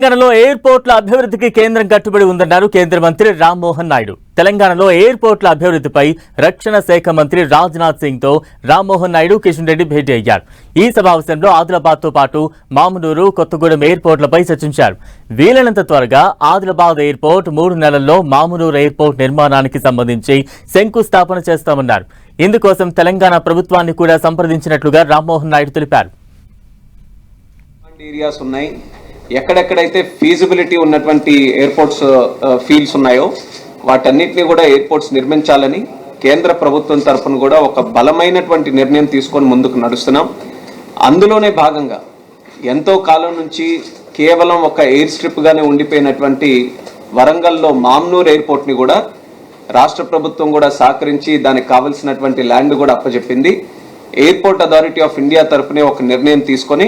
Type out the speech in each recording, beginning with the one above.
తెలంగాణలో ఎయిర్పోర్ట్ల అభివృద్ధికి కేంద్రం కట్టుబడి ఉందన్నారు కేంద్ర మంత్రి రామ్మోహన్ నాయుడు. తెలంగాణలో ఎయిర్పోర్ట్ల అభివృద్ధిపై రక్షణ శాఖ మంత్రి రాజ్నాథ్ సింగ్ తో రామ్మోహన్ నాయుడు కిషన్ రెడ్డి భేటీ అయ్యారు. ఈ సమావేశంలో ఆదిలాబాద్ తో పాటు మామునూరు, కొత్తగూడెం ఎయిర్పోర్ట్లపై చర్చించారు. వీలైనంత త్వరగా ఆదిలాబాద్ ఎయిర్పోర్ట్ 3 నెలల్లో మామునూరు ఎయిర్పోర్ట్ నిర్మాణానికి సంబంధించి శంకుస్థాపన చేస్తామన్నారు. ఇందుకోసం తెలంగాణ ప్రభుత్వాన్ని కూడా సంప్రదించినట్లుగా రామ్మోహన్ నాయుడు తెలిపారు. ఎక్కడెక్కడైతే ఫీజిబిలిటీ ఉన్నటువంటి ఎయిర్పోర్ట్స్ ఫీల్డ్స్ ఉన్నాయో వాటన్నిటిని కూడా ఎయిర్పోర్ట్స్ నిర్మించాలని కేంద్ర ప్రభుత్వం తరఫున కూడా ఒక బలమైనటువంటి నిర్ణయం తీసుకొని ముందుకు నడుస్తున్నాం. అందులోనే భాగంగా ఎంతో కాలం నుంచి కేవలం ఒక ఎయిర్ స్ట్రిప్గానే ఉండిపోయినటువంటి వరంగల్లో మామ్నూర్ ఎయిర్పోర్ట్ని కూడా రాష్ట్ర ప్రభుత్వం కూడా సహకరించి దానికి కావలసినటువంటి ల్యాండ్ కూడా అప్పచెప్పింది. ఎయిర్పోర్ట్ అథారిటీ ఆఫ్ ఇండియా తరఫునే ఒక నిర్ణయం తీసుకొని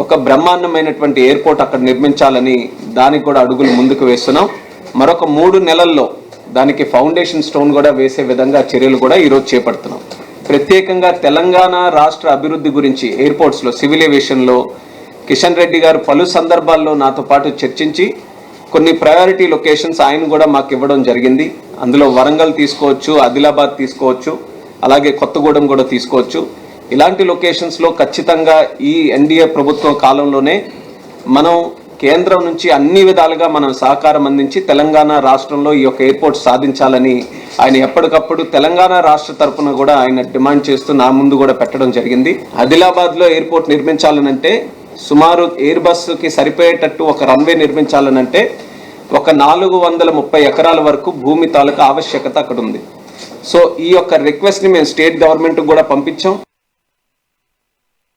ఒక బ్రహ్మాండమైనటువంటి ఎయిర్పోర్ట్ అక్కడ నిర్మించాలని దానికి కూడా అడుగులు ముందుకు వేస్తున్నాం. మరొక 3 నెలల్లో దానికి ఫౌండేషన్ స్టోన్ కూడా వేసే విధంగా చర్యలు కూడా ఈరోజు చేపడుతున్నాం. ప్రత్యేకంగా తెలంగాణ రాష్ట్ర అభివృద్ధి గురించి ఎయిర్పోర్ట్స్లో, సివిల్ ఏవియేషన్లో కిషన్ రెడ్డి గారు పలు సందర్భాల్లో నాతో పాటు చర్చించి కొన్ని ప్రయారిటీ లొకేషన్స్ ఆయన కూడా మాకు ఇవ్వడం జరిగింది. అందులో వరంగల్ తీసుకోవచ్చు, ఆదిలాబాద్ తీసుకోవచ్చు, అలాగే కొత్తగూడెం కూడా తీసుకోవచ్చు. ఇలాంటి లొకేషన్స్లో ఖచ్చితంగా ఈ ఎన్డీఏ ప్రభుత్వం కాలంలోనే మనం కేంద్రం నుంచి అన్ని విధాలుగా మనం సహకారం అందించి తెలంగాణ రాష్ట్రంలో ఈ యొక్క ఎయిర్పోర్ట్ సాధించాలని ఆయన ఎప్పటికప్పుడు తెలంగాణ రాష్ట్ర తరఫున కూడా ఆయన డిమాండ్ చేస్తూ నా ముందు కూడా పెట్టడం జరిగింది. ఆదిలాబాద్లో ఎయిర్పోర్ట్ నిర్మించాలనంటే సుమారు ఎయిర్ బస్సుకి సరిపోయేటట్టు ఒక రన్వే నిర్మించాలనంటే ఒక 430 ఎకరాల వరకు భూమి తాలూకా ఆవశ్యకత అక్కడ ఉంది. సో ఈ యొక్క రిక్వెస్ట్ని మేము స్టేట్ గవర్నమెంట్కి కూడా పంపించాం.